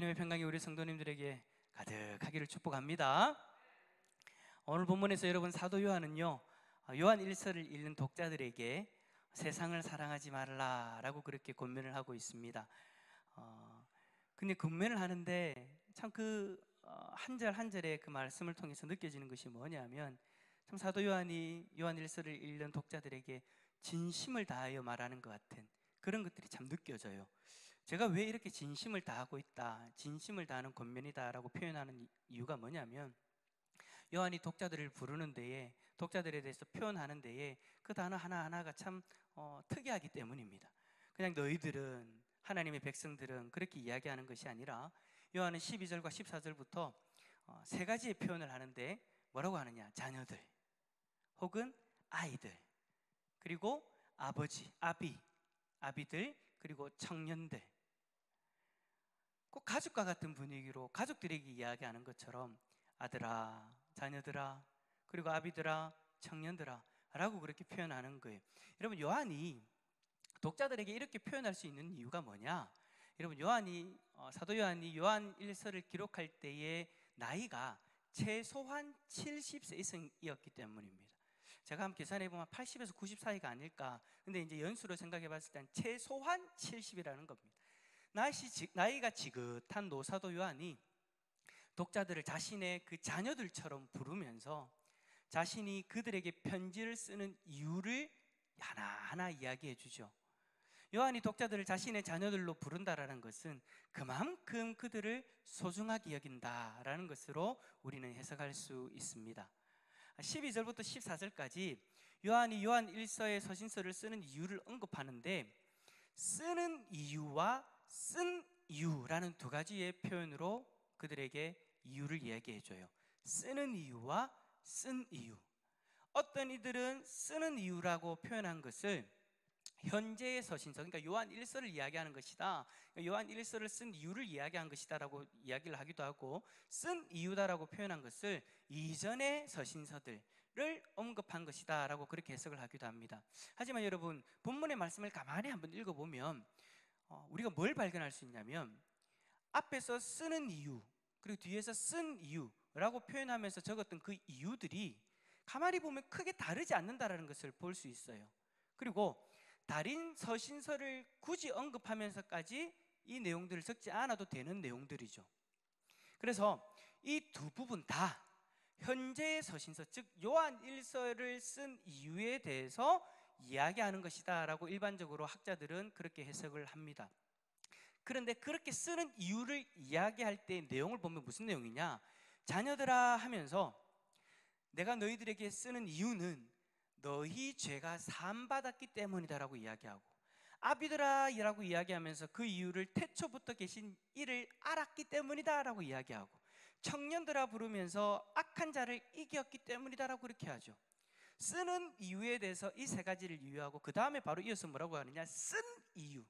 주님의 평강이 우리 성도님들에게 가득하기를 축복합니다. 오늘 본문에서 여러분 사도 요한은요, 요한 1서를 읽는 독자들에게 세상을 사랑하지 말라라고 그렇게 권면을 하고 있습니다. 근데 권면을 하는데 참 그 한 절 한 절의 그 말씀을 통해서 느껴지는 것이 뭐냐면, 참 사도 요한이 요한 1서를 읽는 독자들에게 진심을 다하여 말하는 것 같은 그런 것들이 참 느껴져요. 제가 왜 이렇게 진심을 다하고 있다, 진심을 다하는 권면이다라고 표현하는 이유가 뭐냐면, 요한이 독자들을 부르는 데에, 독자들에 대해서 표현하는 데에 그 단어 하나하나가 참 특이하기 때문입니다. 그냥 너희들은, 하나님의 백성들은 그렇게 이야기하는 것이 아니라 요한은 12절과 14절부터 세 가지의 표현을 하는데 뭐라고 하느냐? 자녀들, 혹은 아이들, 그리고 아버지, 아비들, 그리고 청년들. 꼭 가족과 같은 분위기로 가족들에게 이야기하는 것처럼 아들아, 자녀들아, 그리고 아비들아, 청년들아 라고 그렇게 표현하는 거예요. 여러분, 요한이 독자들에게 이렇게 표현할 수 있는 이유가 뭐냐? 여러분, 사도 요한이 요한 1서를 기록할 때의 나이가 최소한 70세 이상이었기 때문입니다. 제가 한번 계산해 보면 80에서 90 사이가 아닐까. 근데 이제 연수로 생각해 봤을 땐 최소한 70이라는 겁니다. 나이가 지긋한 노사도 요한이 독자들을 자신의 그 자녀들처럼 부르면서 자신이 그들에게 편지를 쓰는 이유를 하나하나 이야기해 주죠. 요한이 독자들을 자신의 자녀들로 부른다라는 것은 그만큼 그들을 소중하게 여긴다라는 것으로 우리는 해석할 수 있습니다. 12절부터 14절까지 요한이 요한 1서의 서신서를 쓰는 이유를 언급하는데, 쓰는 이유와 쓴 이유라는 두 가지의 표현으로 그들에게 이유를 이야기해줘요. 쓰는 이유와 쓴 이유. 어떤 이들은 쓰는 이유라고 표현한 것을 현재의 서신서, 그러니까 요한 1서를 이야기하는 것이다, 요한 1서를 쓴 이유를 이야기한 것이다 라고 이야기를 하기도 하고, 쓴 이유다라고 표현한 것을 이전의 서신서들을 언급한 것이다 라고 그렇게 해석을 하기도 합니다. 하지만 여러분, 본문의 말씀을 가만히 한번 읽어보면 우리가 뭘 발견할 수 있냐면, 앞에서 쓰는 이유, 그리고 뒤에서 쓴 이유라고 표현하면서 적었던 그 이유들이 가만히 보면 크게 다르지 않는다는 것을 볼 수 있어요. 그리고 다른 서신서를 굳이 언급하면서까지 이 내용들을 적지 않아도 되는 내용들이죠. 그래서 이 두 부분 다 현재의 서신서, 즉 요한 1서를 쓴 이유에 대해서 이야기하는 것이다 라고 일반적으로 학자들은 그렇게 해석을 합니다. 그런데 그렇게 쓰는 이유를 이야기할 때 내용을 보면 무슨 내용이냐? 자녀들아 하면서 내가 너희들에게 쓰는 이유는 너희 죄가 사함받았기 때문이다 라고 이야기하고, 아비들아 라고 이야기하면서 그 이유를 태초부터 계신 이를 알았기 때문이다 라고 이야기하고, 청년들아 부르면서 악한 자를 이겼기 때문이다 라고 그렇게 하죠. 쓰는 이유에 대해서 이 세 가지를 이유하고, 그 다음에 바로 이어서 뭐라고 하느냐? 쓴 이유.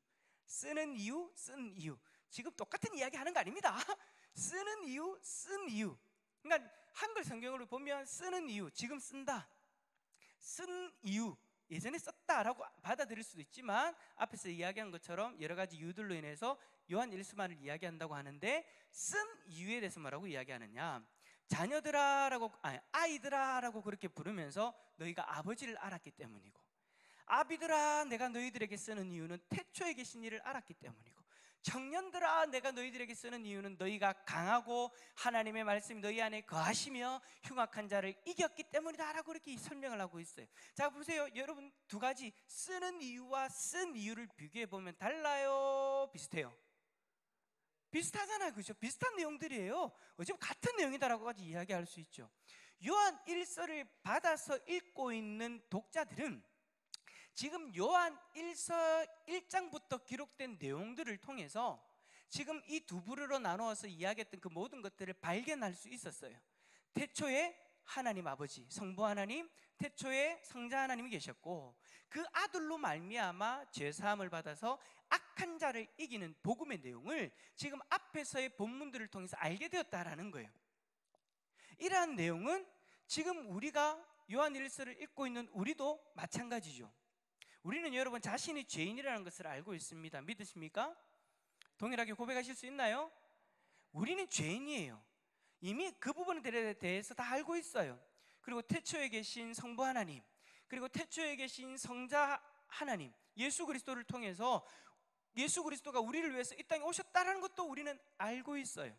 쓰는 이유, 쓴 이유. 지금 똑같은 이야기 하는 거 아닙니다. 쓰는 이유, 쓴 이유. 그러니까 한글 성경으로 보면 쓰는 이유, 지금 쓴다. 쓴 이유, 예전에 썼다라고 받아들일 수도 있지만 앞에서 이야기한 것처럼 여러 가지 이유들로 인해서 요한 1서만을 이야기한다고 하는데, 쓴 이유에 대해서 뭐라고 이야기하느냐? 자녀들아라고, 아이들아라고 그렇게 부르면서 너희가 아버지를 알았기 때문이고, 아비들아 내가 너희들에게 쓰는 이유는 태초에 계신 이를 알았기 때문이고, 청년들아 내가 너희들에게 쓰는 이유는 너희가 강하고 하나님의 말씀이 너희 안에 거하시며 흉악한 자를 이겼기 때문이다 라고 이렇게 설명을 하고 있어요. 자 보세요, 여러분, 두 가지 쓰는 이유와 쓴 이유를 비교해 보면 달라요? 비슷해요? 비슷하잖아요, 그죠? 비슷한 내용들이에요. 어차피 같은 내용이다라고 까지 이야기할 수 있죠. 요한 1서를 받아서 읽고 있는 독자들은 지금 요한 1서 1장부터 기록된 내용들을 통해서 지금 이 두 부류로 나누어서 이야기했던 그 모든 것들을 발견할 수 있었어요. 태초에 하나님 아버지, 성부 하나님, 태초에 성자 하나님이 계셨고, 그 아들로 말미암아 죄사함을 받아서 악한 자를 이기는 복음의 내용을 지금 앞에서의 본문들을 통해서 알게 되었다라는 거예요. 이러한 내용은 지금 우리가 요한 1서를 읽고 있는 우리도 마찬가지죠. 우리는 여러분 자신이 죄인이라는 것을 알고 있습니다. 믿으십니까? 동일하게 고백하실 수 있나요? 우리는 죄인이에요. 이미 그 부분에 대해서 다 알고 있어요. 그리고 태초에 계신 성부 하나님, 그리고 태초에 계신 성자 하나님, 예수 그리스도를 통해서 예수 그리스도가 우리를 위해서 이 땅에 오셨다는 것도 우리는 알고 있어요.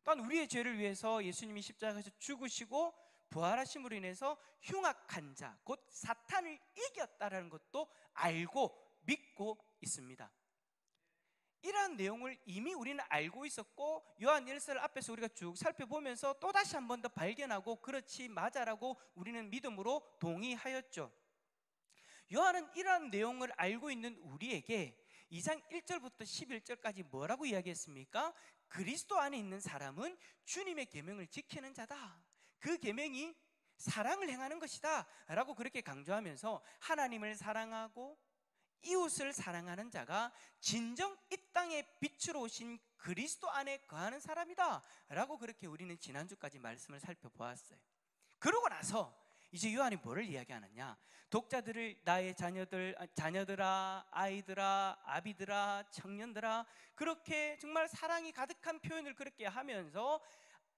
또한 우리의 죄를 위해서 예수님이 십자가에서 죽으시고 부활하심으로 인해서 흉악한 자, 곧 사탄을 이겼다는 것도 알고 믿고 있습니다. 이러한 내용을 이미 우리는 알고 있었고, 요한 1서 앞에서 우리가 쭉 살펴보면서 또다시 한 번 더 발견하고 그렇지 맞아라고 우리는 믿음으로 동의하였죠. 요한은 이러한 내용을 알고 있는 우리에게 2장 1절부터 11절까지 뭐라고 이야기했습니까? 그리스도 안에 있는 사람은 주님의 계명을 지키는 자다. 그 계명이 사랑을 행하는 것이다 라고 그렇게 강조하면서 하나님을 사랑하고 이웃을 사랑하는 자가 진정 이 땅에 빛으로 오신 그리스도 안에 거하는 사람이다 라고 그렇게 우리는 지난주까지 말씀을 살펴보았어요. 그러고 나서 이제 요한이 뭐를 이야기하느냐, 독자들을 나의 자녀들아, 아이들아, 아비들아, 청년들아, 그렇게 정말 사랑이 가득한 표현을 그렇게 하면서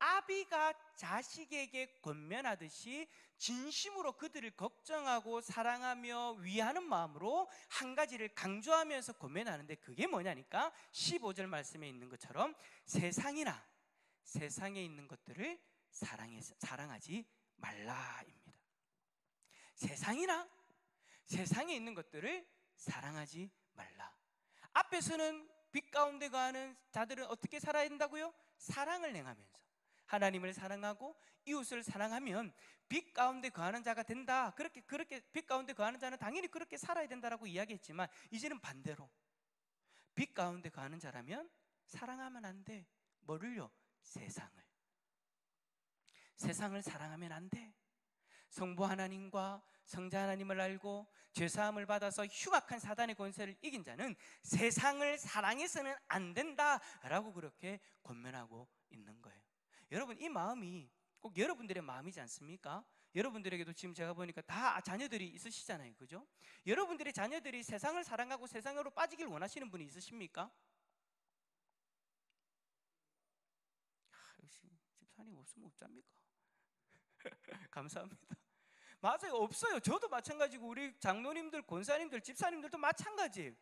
아비가 자식에게 권면하듯이 진심으로 그들을 걱정하고 사랑하며 위하는 마음으로 한 가지를 강조하면서 권면하는데, 그게 뭐냐니까 15절 말씀에 있는 것처럼 세상에 있는 것들을 사랑하지 말라입니다. 세상에 있는 것들을 사랑하지 말라. 앞에서는 빛 가운데 거하는 자들은 어떻게 살아야 된다고요? 사랑을 행하면서 하나님을 사랑하고 이웃을 사랑하면 빛 가운데 거하는 자가 된다. 그렇게 빛 가운데 거하는 자는 당연히 그렇게 살아야 된다라고 이야기했지만, 이제는 반대로 빛 가운데 거하는 자라면 사랑하면 안 돼. 뭐를요? 세상을 사랑하면 안 돼. 성부 하나님과 성자 하나님을 알고 죄사함을 받아서 흉악한 사단의 권세를 이긴 자는 세상을 사랑해서는 안 된다라고 그렇게 권면하고 있는 거예요. 여러분, 이 마음이 꼭 여러분들의 마음이지 않습니까? 여러분들에게도 지금 제가 보니까 다 자녀들이 있으시잖아요, 그죠? 여러분들의 자녀들이 세상을 사랑하고 세상으로 빠지길 원하시는 분이 있으십니까? 역시 집사님 없으면 어쩝니까? 감사합니다. 맞아요, 없어요. 저도 마찬가지고 우리 장로님들, 권사님들, 집사님들도 마찬가지예요.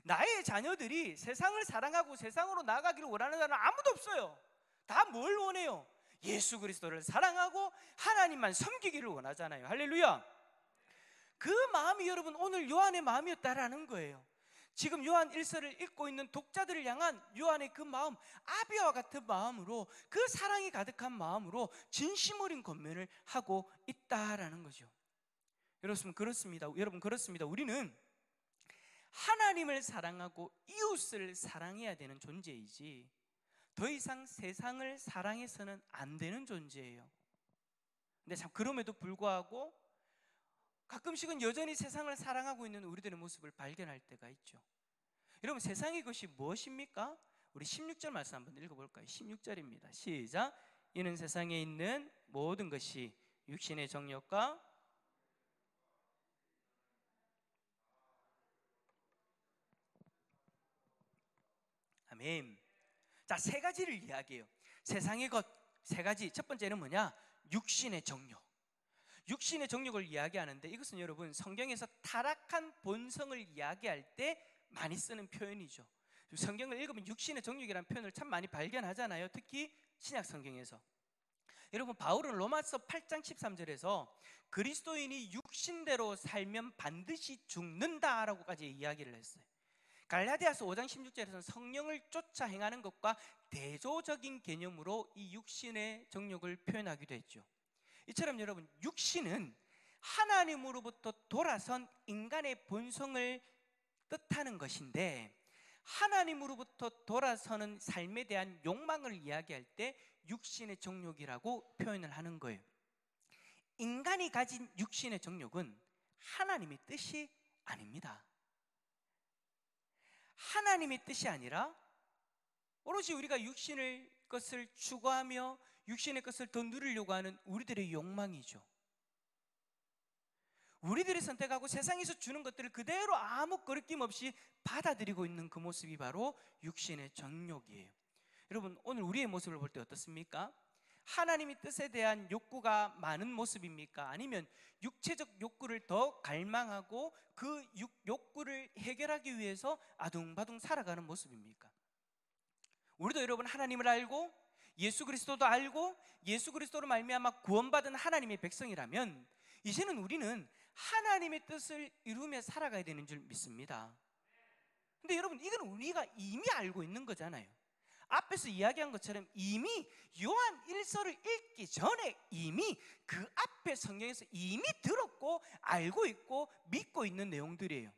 나의 자녀들이 세상을 사랑하고 세상으로 나아가기를 원하는 사람은 아무도 없어요. 다 뭘 원해요? 예수 그리스도를 사랑하고 하나님만 섬기기를 원하잖아요. 할렐루야. 그 마음이 여러분 오늘 요한의 마음이었다라는 거예요. 지금 요한 1서를 읽고 있는 독자들을 향한 요한의 그 마음, 아비와 같은 마음으로, 그 사랑이 가득한 마음으로 진심 어린 권면을 하고 있다라는 거죠. 여러분 그렇습니다. 우리는 하나님을 사랑하고 이웃을 사랑해야 되는 존재이지 더 이상 세상을 사랑해서는 안 되는 존재예요. 근데 참 그럼에도 불구하고 가끔씩은 여전히 세상을 사랑하고 있는 우리들의 모습을 발견할 때가 있죠. 여러분, 세상의 것이 무엇입니까? 우리 16절 말씀 한번 읽어볼까요? 16절입니다. 시작. 이는 세상에 있는 모든 것이 육신의 정욕과 아멘. 자, 세 가지를 이야기해요. 세상의 것 세 가지. 첫 번째는 뭐냐? 육신의 정욕. 육신의 정욕을 이야기하는데, 이것은 여러분 성경에서 타락한 본성을 이야기할 때 많이 쓰는 표현이죠. 성경을 읽으면 육신의 정욕이라는 표현을 참 많이 발견하잖아요. 특히 신약 성경에서. 여러분, 바울은 로마서 8장 13절에서 그리스도인이 육신대로 살면 반드시 죽는다라고까지 이야기를 했어요. 갈라디아서 5장 16절에서는 성령을 쫓아 행하는 것과 대조적인 개념으로 이 육신의 정욕을 표현하기도 했죠. 이처럼 여러분, 육신은 하나님으로부터 돌아선 인간의 본성을 뜻하는 것인데, 하나님으로부터 돌아서는 삶에 대한 욕망을 이야기할 때 육신의 정욕이라고 표현을 하는 거예요. 인간이 가진 육신의 정욕은 하나님의 뜻이 아닙니다. 하나님의 뜻이 아니라 오로지 우리가 육신의 것을 추구하며 육신의 것을 더 누리려고 하는 우리들의 욕망이죠. 우리들이 선택하고 세상에서 주는 것들을 그대로 아무 거리낌 없이 받아들이고 있는 그 모습이 바로 육신의 정욕이에요. 여러분, 오늘 우리의 모습을 볼 때 어떻습니까? 하나님의 뜻에 대한 욕구가 많은 모습입니까? 아니면 육체적 욕구를 더 갈망하고 그 욕구를 해결하기 위해서 아둥바둥 살아가는 모습입니까? 우리도 여러분 하나님을 알고 예수 그리스도도 알고 예수 그리스도로 말미암아 구원받은 하나님의 백성이라면 이제는 우리는 하나님의 뜻을 이루며 살아가야 되는 줄 믿습니다. 근데 여러분, 이건 우리가 이미 알고 있는 거잖아요. 앞에서 이야기한 것처럼 이미 요한 1서를 읽기 전에 이미 그 앞에 성경에서 이미 들었고 알고 있고 믿고 있는 내용들이에요.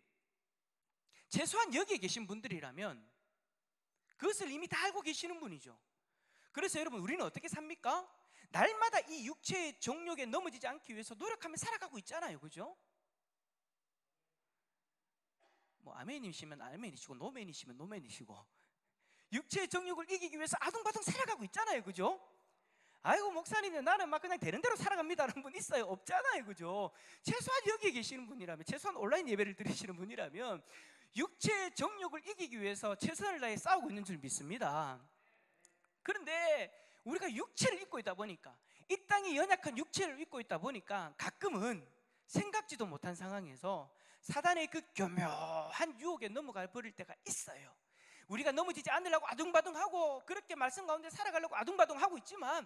최소한 여기에 계신 분들이라면 그것을 이미 다 알고 계시는 분이죠. 그래서 여러분, 우리는 어떻게 삽니까? 날마다 이 육체의 정욕에 넘어지지 않기 위해서 노력하며 살아가고 있잖아요. 그죠? 뭐 아멘이시면 아멘이시고 노멘이시면 노멘이시고 육체의 정욕을 이기기 위해서 아둥바둥 살아가고 있잖아요. 그죠? 아이고 목사님, 나는 막 그냥 되는 대로 살아갑니다 라는 분 있어요? 없잖아요. 그죠? 최소한 여기에 계시는 분이라면, 최소한 온라인 예배를 드리시는 분이라면 육체의 정욕을 이기기 위해서 최선을 다해 싸우고 있는 줄 믿습니다. 그런데 우리가 육체를 입고 있다 보니까, 이 땅에 연약한 육체를 입고 있다 보니까 가끔은 생각지도 못한 상황에서 사단의 그 교묘한 유혹에 넘어가 버릴 때가 있어요. 우리가 넘어지지 않으려고 아둥바둥하고 그렇게 말씀 가운데 살아가려고 아둥바둥하고 있지만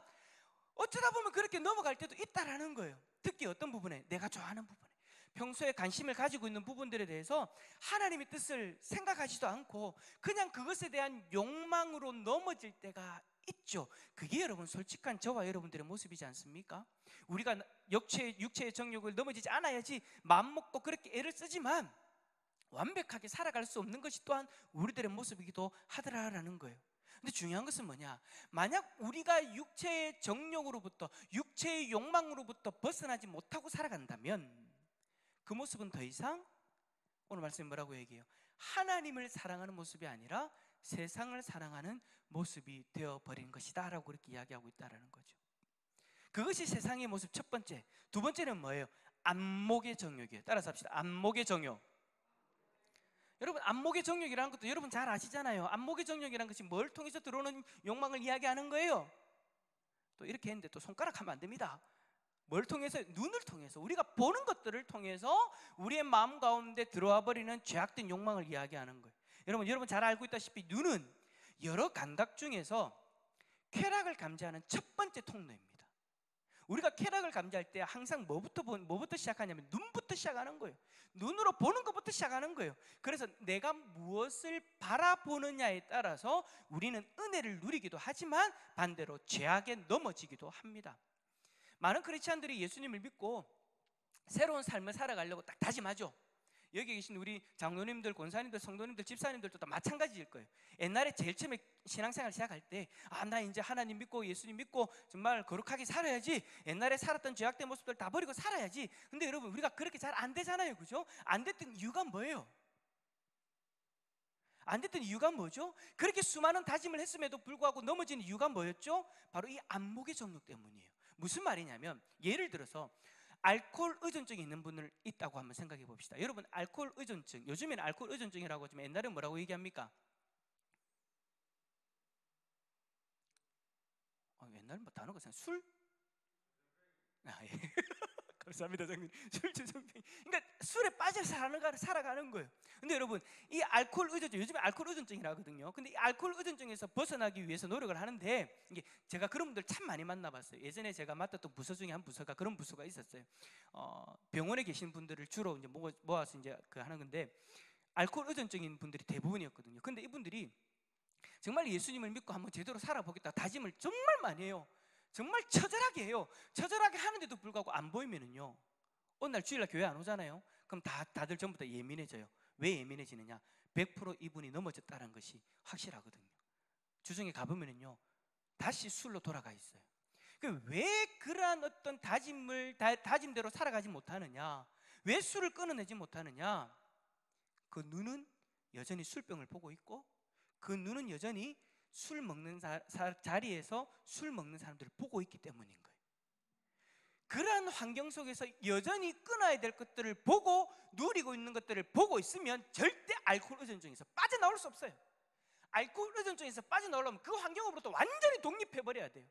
어쩌다 보면 그렇게 넘어갈 때도 있다라는 거예요. 특히 어떤 부분에, 내가 좋아하는 부분에, 평소에 관심을 가지고 있는 부분들에 대해서 하나님의 뜻을 생각하지도 않고 그냥 그것에 대한 욕망으로 넘어질 때가 있죠. 그게 여러분 솔직한 저와 여러분들의 모습이지 않습니까? 우리가 육체의 정욕을 넘어지지 않아야지 마음먹고 그렇게 애를 쓰지만 완벽하게 살아갈 수 없는 것이 또한 우리들의 모습이기도 하더라라는 거예요. 근데 중요한 것은 뭐냐? 만약 우리가 육체의 정욕으로부터, 육체의 욕망으로부터 벗어나지 못하고 살아간다면 그 모습은 더 이상 오늘 말씀이 뭐라고 얘기해요? 하나님을 사랑하는 모습이 아니라 세상을 사랑하는 모습이 되어버린 것이다 라고 그렇게 이야기하고 있다는 거죠. 그것이 세상의 모습 첫 번째. 두 번째는 뭐예요? 안목의 정욕이에요. 따라서 합시다. 안목의 정욕. 여러분, 안목의 정욕이라는 것도 여러분 잘 아시잖아요. 안목의 정욕이라는 것이 뭘 통해서 들어오는 욕망을 이야기하는 거예요? 또 이렇게 했는데 또 손가락 하면 안 됩니다. 뭘 통해서? 눈을 통해서, 우리가 보는 것들을 통해서 우리의 마음 가운데 들어와 버리는 죄악된 욕망을 이야기하는 거예요. 여러분 잘 알고 있다시피 눈은 여러 감각 중에서 쾌락을 감지하는 첫 번째 통로입니다. 우리가 쾌락을 감지할 때 항상 뭐부터 시작하냐면 눈부터 시작하는 거예요. 눈으로 보는 것부터 시작하는 거예요. 그래서 내가 무엇을 바라보느냐에 따라서 우리는 은혜를 누리기도 하지만 반대로 죄악에 넘어지기도 합니다. 많은 크리스찬들이 예수님을 믿고 새로운 삶을 살아가려고 딱 다짐하죠. 여기 계신 우리 장로님들, 권사님들, 성도님들, 집사님들도 다 마찬가지일 거예요. 옛날에 제일 처음에 신앙생활 시작할 때 나 이제 하나님 믿고 예수님 믿고 정말 거룩하게 살아야지, 옛날에 살았던 죄악된 모습들 다 버리고 살아야지. 근데 여러분, 우리가 그렇게 잘 안 되잖아요. 그죠? 안 됐던 이유가 뭐예요? 안 됐던 이유가 뭐죠? 그렇게 수많은 다짐을 했음에도 불구하고 넘어진 이유가 뭐였죠? 바로 이 안목의 정욕 때문이에요. 무슨 말이냐면, 예를 들어서 알코올 의존증이 있는 분을 있다고 한번 생각해 봅시다. 여러분, 알코올 의존증, 요즘에는 알코올 의존증이라고 하지만 옛날에 뭐라고 얘기합니까? 옛날에 뭐 단어가 술? 예. 감사합니다, 장님. 술주정뱅이. 그러니까 술에 빠져 살아가는 거예요. 근데 여러분, 이 알코올 의존증, 요즘에 알코올 의존증이라 하거든요. 근데 이 알코올 의존증에서 벗어나기 위해서 노력을 하는데, 이게 제가 그런 분들 참 많이 만나봤어요. 예전에 제가 맡았던 부서 중에 한 부서가 그런 부서가 있었어요. 병원에 계신 분들을 주로 이제 모아서 이제 하는 건데, 알코올 의존증인 분들이 대부분이었거든요. 근데 이분들이 정말 예수님을 믿고 한번 제대로 살아보겠다 다짐을 정말 많이 해요. 정말 처절하게 해요. 처절하게 하는데도 불구하고 안 보이면은요, 어느 날 주일날 교회 안 오잖아요. 그럼 다들 전부 다 예민해져요. 왜 예민해지느냐? 100% 이분이 넘어졌다는 것이 확실하거든요. 주중에 가보면은요, 다시 술로 돌아가 있어요. 왜 그러한 어떤 다짐대로 살아가지 못하느냐? 왜 술을 끊어내지 못하느냐? 그 눈은 여전히 술병을 보고 있고, 그 눈은 여전히 술 먹는 자리에서 술 먹는 사람들을 보고 있기 때문인 거예요. 그러한 환경 속에서 여전히 끊어야 될 것들을 보고 누리고 있는 것들을 보고 있으면 절대 알코올 의존증에서 빠져나올 수 없어요. 알코올의존증에서 빠져나오려면 그 환경으로부터 완전히 독립해버려야 돼요.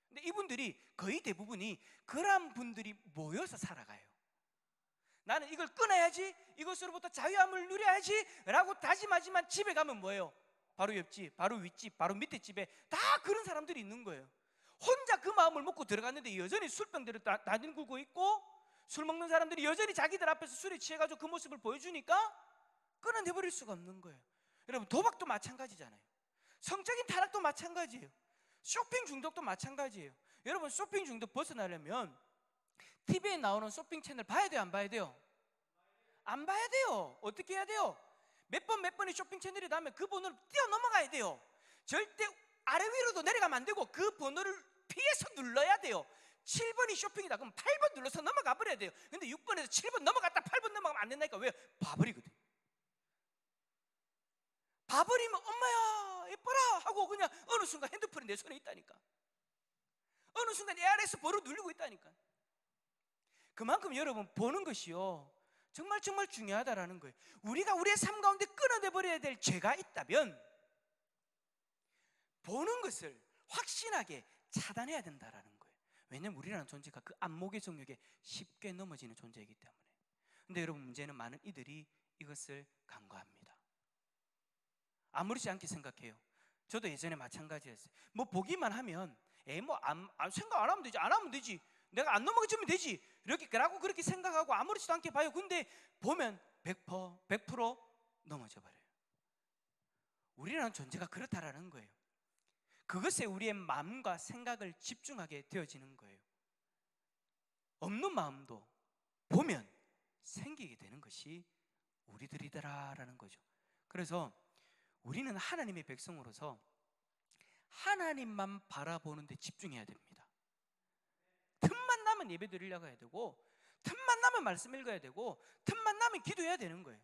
근데 이분들이 거의 대부분이 그런 분들이 모여서 살아가요. 나는 이걸 끊어야지, 이것으로부터 자유함을 누려야지 라고 다짐하지만 집에 가면 뭐예요? 바로 옆집, 바로 윗집, 바로 밑에 집에 다 그런 사람들이 있는 거예요. 혼자 그 마음을 먹고 들어갔는데 여전히 술병들을 나뒹굴고 있고, 술 먹는 사람들이 여전히 자기들 앞에서 술에 취해가지고 그 모습을 보여주니까 끊어내버릴 수가 없는 거예요. 여러분, 도박도 마찬가지잖아요. 성적인 타락도 마찬가지예요. 쇼핑 중독도 마찬가지예요. 여러분, 쇼핑 중독 벗어나려면 TV에 나오는 쇼핑 채널 봐야 돼요, 안 봐야 돼요? 안 봐야 돼요. 어떻게 해야 돼요? 몇 번의 쇼핑 채널이 나오면 그 번호를 뛰어넘어가야 돼요. 절대 아래 위로도 내려가면 안 되고 그 번호를 피해서 눌러야 돼요. 7번이 쇼핑이다 그럼 8번 눌러서 넘어가 버려야 돼요. 근데 6번에서 7번 넘어갔다 8번 넘어가면 안 된다니까. 왜요? 봐버리거든. 봐버리면 엄마야 예뻐라 하고 그냥 어느 순간 핸드폰이 내 손에 있다니까. 어느 순간 ARS 번호 누르고 있다니까. 그만큼 여러분, 보는 것이요 정말 중요하다라는 거예요. 우리가 우리의 삶 가운데 끊어내버려야 될 죄가 있다면 보는 것을 확신하게 차단해야 된다라는 거예요. 왜냐하면 우리라는 존재가 그 안목의 정욕에 쉽게 넘어지는 존재이기 때문에. 근데 여러분, 문제는 많은 이들이 이것을 간과합니다. 아무렇지 않게 생각해요. 저도 예전에 마찬가지였어요. 뭐 보기만 하면 생각 안 하면 되지, 안 하면 되지, 내가 안 넘어가주면 되지, 이렇게라고 그렇게 생각하고 아무렇지도 않게 봐요. 근데 보면 100% 넘어져 버려요. 우리라는 존재가 그렇다라는 거예요. 그것에 우리의 마음과 생각을 집중하게 되어지는 거예요. 없는 마음도 보면 생기게 되는 것이 우리들이더라라는 거죠. 그래서 우리는 하나님의 백성으로서 하나님만 바라보는 데 집중해야 됩니다. 틈만 나면 예배 드리려고 해야 되고, 틈만 나면 말씀 읽어야 되고, 틈만 나면 기도해야 되는 거예요.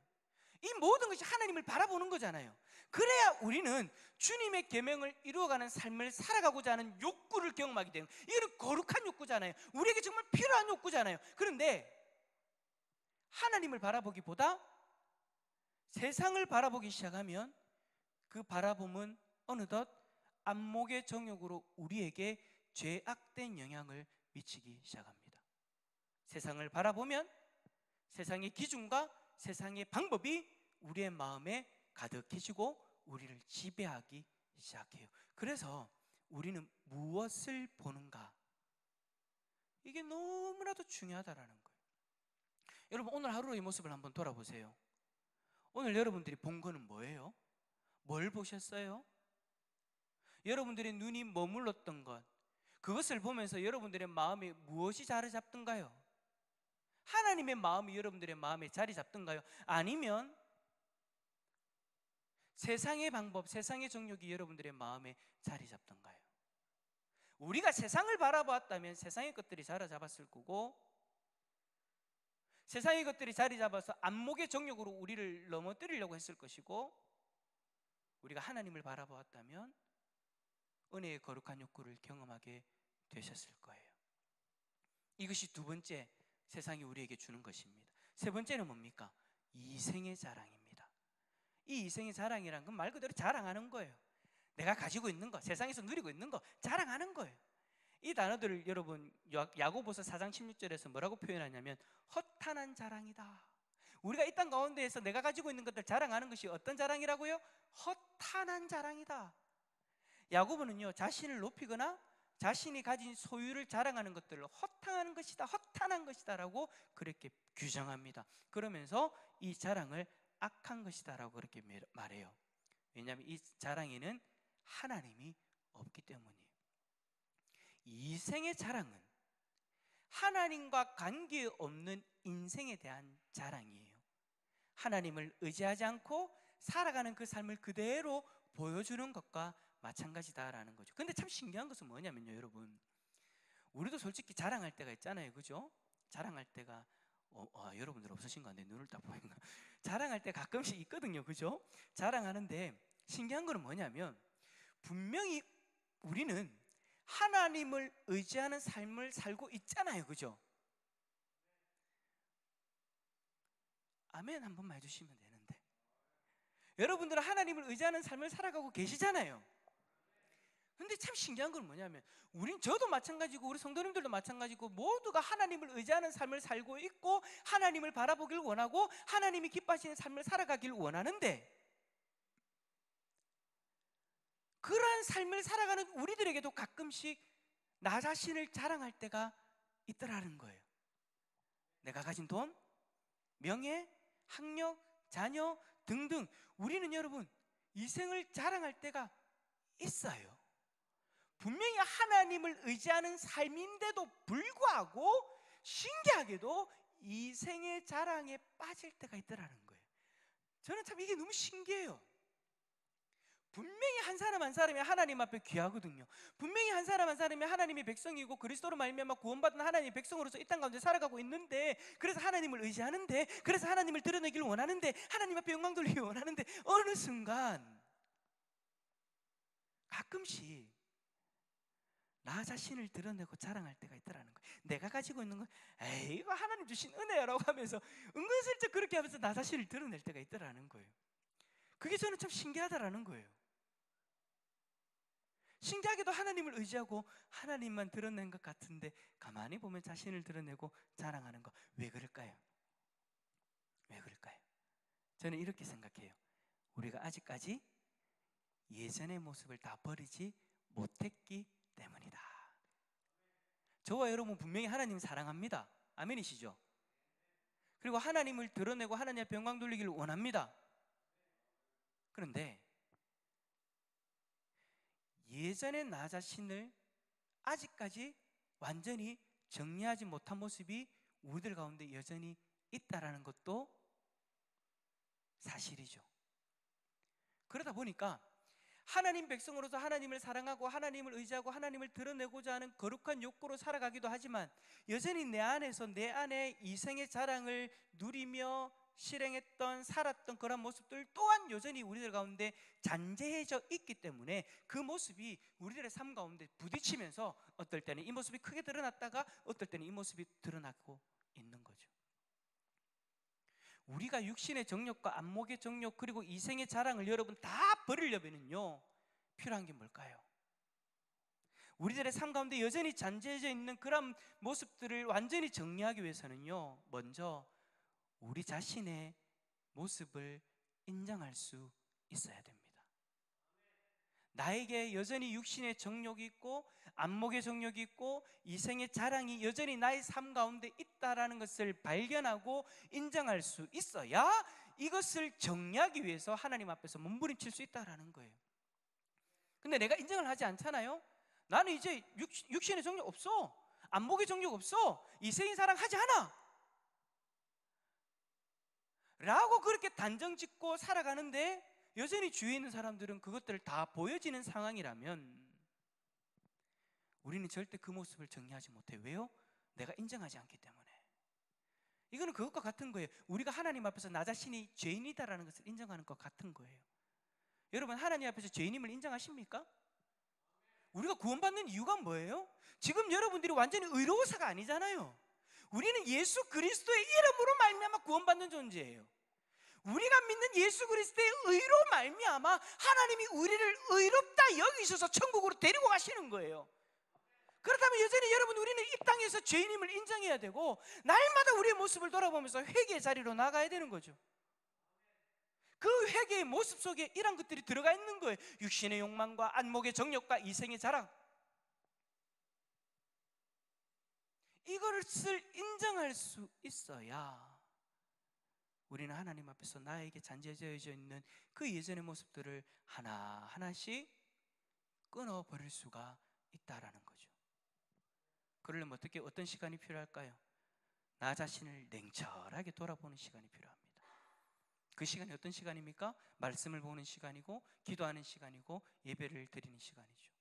이 모든 것이 하나님을 바라보는 거잖아요. 그래야 우리는 주님의 계명을 이루어가는 삶을 살아가고자 하는 욕구를 경험하게 되는 거예요. 이거는 거룩한 욕구잖아요. 우리에게 정말 필요한 욕구잖아요. 그런데 하나님을 바라보기보다 세상을 바라보기 시작하면 그 바라봄은 어느덧 안목의 정욕으로 우리에게 죄악된 영향을 미치기 시작합니다. 세상을 바라보면 세상의 기준과 세상의 방법이 우리의 마음에 가득해지고 우리를 지배하기 시작해요. 그래서 우리는 무엇을 보는가, 이게 너무나도 중요하다라는 거예요. 여러분, 오늘 하루의 모습을 한번 돌아보세요. 오늘 여러분들이 본 거는 뭐예요? 뭘 보셨어요? 여러분들의 눈이 머물렀던 것, 그것을 보면서 여러분들의 마음에 무엇이 자리 잡던가요? 하나님의 마음이 여러분들의 마음에 자리 잡던가요? 아니면 세상의 방법, 세상의 정욕이 여러분들의 마음에 자리 잡던가요? 우리가 세상을 바라보았다면 세상의 것들이 자리 잡았을 거고, 세상의 것들이 자리 잡아서 안목의 정욕으로 우리를 넘어뜨리려고 했을 것이고, 우리가 하나님을 바라보았다면 은혜의 거룩한 욕구를 경험하게 되셨을 거예요. 이것이 두 번째 세상이 우리에게 주는 것입니다. 세 번째는 뭡니까? 이생의 자랑입니다. 이 이생의 자랑이란 건 말 그대로 자랑하는 거예요. 내가 가지고 있는 거, 세상에서 누리고 있는 거 자랑하는 거예요. 이 단어들을 여러분 야고보서 4장 16절에서 뭐라고 표현하냐면 허탄한 자랑이다. 우리가 이 땅 가운데에서 내가 가지고 있는 것들 자랑하는 것이 어떤 자랑이라고요? 허탄한 자랑이다. 야고보는요, 자신을 높이거나 자신이 가진 소유를 자랑하는 것들을 허탄한 것이다, 허탄한 것이다 라고 그렇게 규정합니다. 그러면서 이 자랑을 악한 것이다 라고 그렇게 말해요. 왜냐하면 이 자랑에는 하나님이 없기 때문이에요. 이생의 자랑은 하나님과 관계없는 인생에 대한 자랑이에요. 하나님을 의지하지 않고 살아가는 그 삶을 그대로 보여주는 것과 마찬가지다라는 거죠. 근데 참 신기한 것은 뭐냐면요, 여러분, 우리도 솔직히 자랑할 때가 있잖아요, 그죠? 자랑할 때가 여러분들 없으신 거 같네, 눈을 딱 보니까. 자랑할 때 가끔씩 있거든요, 그죠? 자랑하는데 신기한 거는 뭐냐면 분명히 우리는 하나님을 의지하는 삶을 살고 있잖아요, 그죠? 아멘 한 번만 해주시면 되는데, 여러분들은 하나님을 의지하는 삶을 살아가고 계시잖아요. 근데 참 신기한 건 뭐냐면 저도 마찬가지고 우리 성도님들도 마찬가지고 모두가 하나님을 의지하는 삶을 살고 있고 하나님을 바라보길 원하고 하나님이 기뻐하시는 삶을 살아가길 원하는데 그러한 삶을 살아가는 우리들에게도 가끔씩 나 자신을 자랑할 때가 있더라는 거예요. 내가 가진 돈, 명예, 학력, 자녀 등등 우리는 여러분 이생을 자랑할 때가 있어요. 분명히 하나님을 의지하는 삶인데도 불구하고 신기하게도 이생의 자랑에 빠질 때가 있더라는 거예요. 저는 참 이게 너무 신기해요. 분명히 한 사람 한 사람이 하나님 앞에 귀하거든요. 분명히 한 사람 한 사람이 하나님의 백성이고 그리스도로 말미암아 구원받은 하나님의 백성으로서 이 땅 가운데 살아가고 있는데 그래서 하나님을 의지하는데 그래서 하나님을 드러내기를 원하는데 하나님 앞에 영광 돌리기 원하는데 어느 순간 가끔씩 나 자신을 드러내고 자랑할 때가 있더라는 거예요. 내가 가지고 있는 건 에이 이거 하나님 주신 은혜야라고 하면서 은근슬쩍 그렇게 하면서 나 자신을 드러낼 때가 있더라는 거예요. 그게 저는 참 신기하다라는 거예요. 신기하게도 하나님을 의지하고 하나님만 드러낸 것 같은데 가만히 보면 자신을 드러내고 자랑하는 거 왜 그럴까요? 왜 그럴까요? 저는 이렇게 생각해요. 우리가 아직까지 예전의 모습을 다 버리지 못했기 때문이다. 저와 여러분 분명히 하나님 사랑합니다. 아멘이시죠? 그리고 하나님을 드러내고 하나님 앞에 영광 돌리기를 원합니다. 그런데 예전의 나 자신을 아직까지 완전히 정리하지 못한 모습이 우리들 가운데 여전히 있다라는 것도 사실이죠. 그러다 보니까 하나님 백성으로서 하나님을 사랑하고 하나님을 의지하고 하나님을 드러내고자 하는 거룩한 욕구로 살아가기도 하지만 여전히 내 안에서 내 안에 이생의 자랑을 누리며 실행했던 살았던 그런 모습들 또한 여전히 우리들 가운데 잔재해져 있기 때문에 그 모습이 우리들의 삶 가운데 부딪히면서 어떨 때는 이 모습이 크게 드러났다가 어떨 때는 이 모습이 드러나고 있는 거죠. 우리가 육신의 정욕과 안목의 정욕 그리고 이생의 자랑을 여러분 다 버리려면요 필요한 게 뭘까요? 우리들의 삶 가운데 여전히 잔재해져 있는 그런 모습들을 완전히 정리하기 위해서는요 먼저 우리 자신의 모습을 인정할 수 있어야 됩니다. 나에게 여전히 육신의 정욕이 있고 안목의 정욕이 있고 이생의 자랑이 여전히 나의 삶 가운데 있다라는 것을 발견하고 인정할 수 있어야 이것을 정리하기 위해서 하나님 앞에서 몸부림칠 수 있다라는 거예요. 근데 내가 인정을 하지 않잖아요. 나는 이제 육신의 정욕 없어, 안목의 정욕 없어, 이생의 자랑 하지 않아 라고 그렇게 단정 짓고 살아가는데 여전히 주위에 있는 사람들은 그것들을 다 보여지는 상황이라면 우리는 절대 그 모습을 정리하지 못해요. 왜요? 내가 인정하지 않기 때문에. 이거는 그것과 같은 거예요. 우리가 하나님 앞에서 나 자신이 죄인이다라는 것을 인정하는 것 같은 거예요. 여러분 하나님 앞에서 죄인임을 인정하십니까? 우리가 구원받는 이유가 뭐예요? 지금 여러분들이 완전히 의로워서가 아니잖아요. 우리는 예수 그리스도의 이름으로 말미암아 구원받는 존재예요. 우리가 믿는 예수 그리스도의 의로 말미암아 하나님이 우리를 의롭다 여기셔서 천국으로 데리고 가시는 거예요. 그렇다면 여전히 여러분 우리는 이 땅에서 죄인임을 인정해야 되고 날마다 우리의 모습을 돌아보면서 회개의 자리로 나가야 되는 거죠. 그 회개의 모습 속에 이런 것들이 들어가 있는 거예요. 육신의 욕망과 안목의 정욕과 이생의 자랑, 이것을 인정할 수 있어야 우리는 하나님 앞에서 나에게 잔재해져 있는 그 예전의 모습들을 하나하나씩 끊어버릴 수가 있다라는 거죠. 그러려면 어떤 시간이 필요할까요? 나 자신을 냉철하게 돌아보는 시간이 필요합니다. 그 시간이 어떤 시간입니까? 말씀을 보는 시간이고 기도하는 시간이고 예배를 드리는 시간이죠.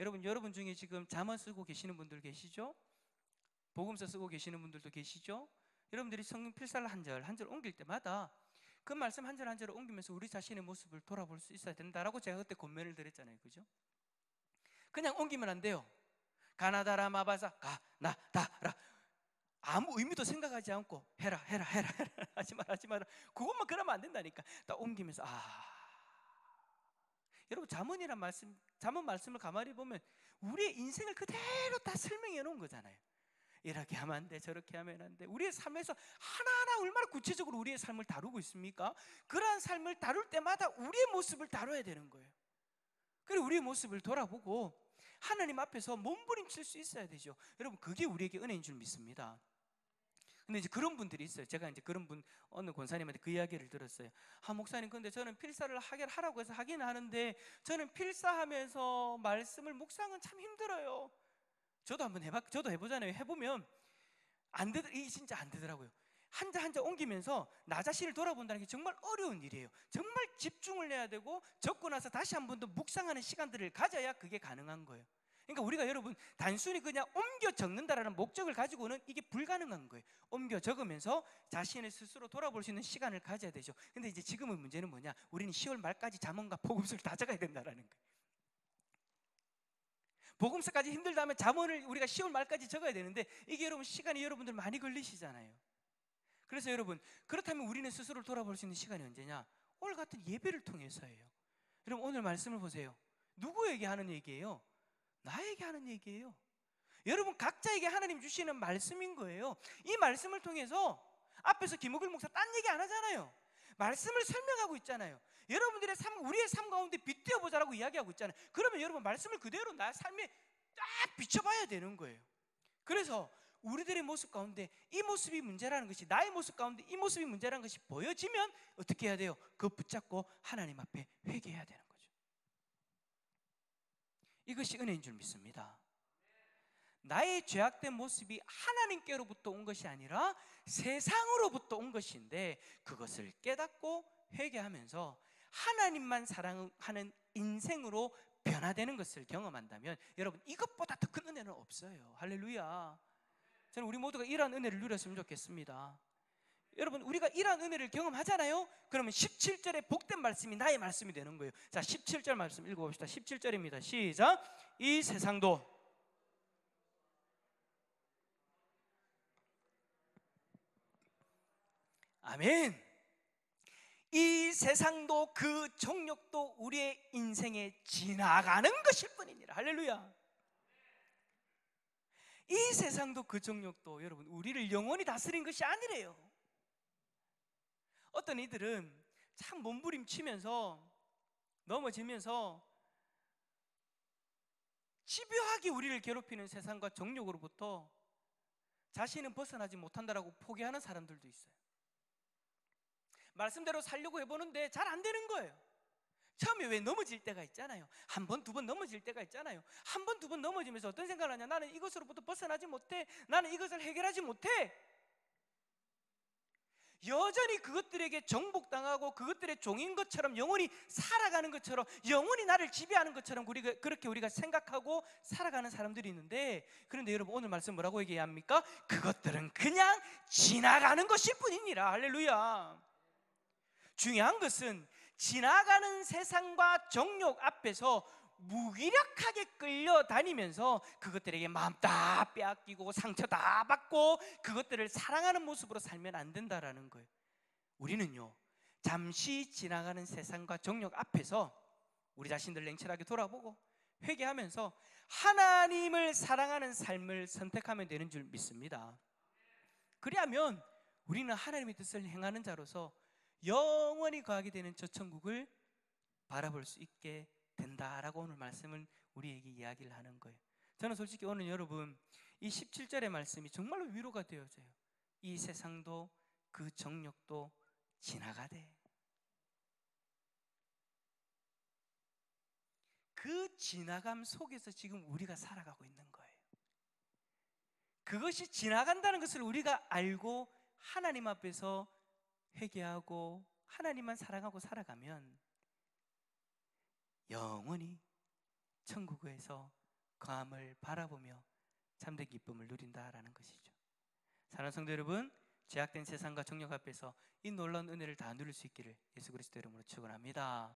여러분 중에 지금 잠언 쓰고 계시는 분들 계시죠? 복음서 쓰고 계시는 분들도 계시죠? 여러분들이 성경 필사를 한 절 한 절 옮길 때마다 그 말씀 한 절 한 절을 옮기면서 우리 자신의 모습을 돌아볼 수 있어야 된다라고 제가 그때 권면을 드렸잖아요. 그죠? 그냥 옮기면 안 돼요. 가나다라 마바사 가나다라 아무 의미도 생각하지 않고 해라 하지 마라 그것만 그러면 안 된다니까. 딱 옮기면서 여러분 잠언이란 말씀, 잠언 말씀을 가만히 보면 우리의 인생을 그대로 다 설명해 놓은 거잖아요. 이렇게 하면 안 돼, 저렇게 하면 안 돼. 우리의 삶에서 하나하나 얼마나 구체적으로 우리의 삶을 다루고 있습니까? 그러한 삶을 다룰 때마다 우리의 모습을 다뤄야 되는 거예요. 그리고 우리의 모습을 돌아보고 하나님 앞에서 몸부림칠 수 있어야 되죠. 여러분, 그게 우리에게 은혜인 줄 믿습니다. 근데 이제 그런 분들이 있어요. 제가 이제 그런 분, 어느 권사님한테 그 이야기를 들었어요. 아, 목사님, 근데 저는 필사를 하라고 해서 하긴 하는데 저는 필사하면서 말씀을 묵상은 참 힘들어요. 저도 한번 저도 해보잖아요. 해보면 이게 진짜 안 되더라고요. 한자 한자 옮기면서 나 자신을 돌아본다는 게 정말 어려운 일이에요. 정말 집중을 해야 되고 적고 나서 다시 한 번 더 묵상하는 시간들을 가져야 그게 가능한 거예요. 그러니까 우리가 여러분 단순히 그냥 옮겨 적는다라는 목적을 가지고는 이게 불가능한 거예요. 옮겨 적으면서 자신을 스스로 돌아볼 수 있는 시간을 가져야 되죠. 근데 이제 지금의 문제는 뭐냐? 우리는 10월 말까지 잠언과 복음서를 다 적어야 된다라는 거예요. 복음서까지 힘들다면 잠언을 우리가 10월 말까지 적어야 되는데 이게 여러분 시간이 여러분들 많이 걸리시잖아요. 그래서 여러분, 그렇다면 우리는 스스로를 돌아볼 수 있는 시간이 언제냐? 오늘 같은 예배를 통해서예요. 여러분, 오늘 말씀을 보세요. 누구에게 하는 얘기예요? 나에게 하는 얘기예요. 여러분 각자에게 하나님 주시는 말씀인 거예요. 이 말씀을 통해서 앞에서 김옥일 목사 딴 얘기 안 하잖아요. 말씀을 설명하고 있잖아요. 여러분들의 삶, 우리의 삶 가운데 빗대어 보자라고 이야기하고 있잖아요. 그러면 여러분 말씀을 그대로 나 삶에 딱 비춰봐야 되는 거예요. 그래서 우리들의 모습 가운데 이 모습이 문제라는 것이, 나의 모습 가운데 이 모습이 문제라는 것이 보여지면 어떻게 해야 돼요? 그거 붙잡고 하나님 앞에 회개해야 되는 거죠. 이것이 은혜인 줄 믿습니다. 나의 죄악된 모습이 하나님께로부터 온 것이 아니라 세상으로부터 온 것인데 그것을 깨닫고 회개하면서 하나님만 사랑하는 인생으로 변화되는 것을 경험한다면 여러분, 이것보다 더 큰 은혜는 없어요. 할렐루야. 저는 우리 모두가 이러한 은혜를 누렸으면 좋겠습니다. 여러분, 우리가 이러한 은혜를 경험하잖아요. 그러면 17절의 복된 말씀이 나의 말씀이 되는 거예요. 자, 17절 말씀 읽어봅시다. 17절입니다. 시작. 이 세상도, 아멘. 이 세상도 그 정욕도 우리의 인생에 지나가는 것일 뿐이니라. 할렐루야. 이 세상도 그 정욕도 여러분 우리를 영원히 다스린 것이 아니래요. 어떤 이들은 참 몸부림치면서 넘어지면서 집요하게 우리를 괴롭히는 세상과 정욕으로부터 자신은 벗어나지 못한다라고 포기하는 사람들도 있어요. 말씀대로 살려고 해보는데 잘 안 되는 거예요. 처음에 왜 넘어질 때가 있잖아요. 한 번, 두 번 넘어질 때가 있잖아요. 한 번, 두 번 넘어지면서 어떤 생각을 하냐? 나는 이것으로부터 벗어나지 못해. 나는 이것을 해결하지 못해. 여전히 그것들에게 정복당하고 그것들의 종인 것처럼 영원히 살아가는 것처럼, 영원히 나를 지배하는 것처럼 그렇게 우리가 생각하고 살아가는 사람들이 있는데, 그런데 여러분 오늘 말씀 뭐라고 얘기합니까? 그것들은 그냥 지나가는 것일 뿐이니라. 할렐루야. 중요한 것은 지나가는 세상과 정욕 앞에서 무기력하게 끌려다니면서 그것들에게 마음 다 빼앗기고 상처 다 받고 그것들을 사랑하는 모습으로 살면 안 된다라는 거예요. 우리는요, 잠시 지나가는 세상과 정욕 앞에서 우리 자신들 냉철하게 돌아보고 회개하면서 하나님을 사랑하는 삶을 선택하면 되는 줄 믿습니다. 그리하면 우리는 하나님의 뜻을 행하는 자로서 영원히 거하게 되는 저 천국을 바라볼 수 있게 된다라고 오늘 말씀은 우리에게 이야기를 하는 거예요. 저는 솔직히 오늘 여러분 이 17절의 말씀이 정말로 위로가 되어져요. 이 세상도 그 정욕도 지나가되, 그 지나감 속에서 지금 우리가 살아가고 있는 거예요. 그것이 지나간다는 것을 우리가 알고 하나님 앞에서 회개하고 하나님만 사랑하고 살아가면 영원히 천국에서 거함을 바라보며 참된 기쁨을 누린다라는 것이죠. 사랑하는 성도 여러분, 죄악된 세상과 정욕 앞에서 이 놀라운 은혜를 다 누릴 수 있기를 예수 그리스도 이름으로 축원합니다.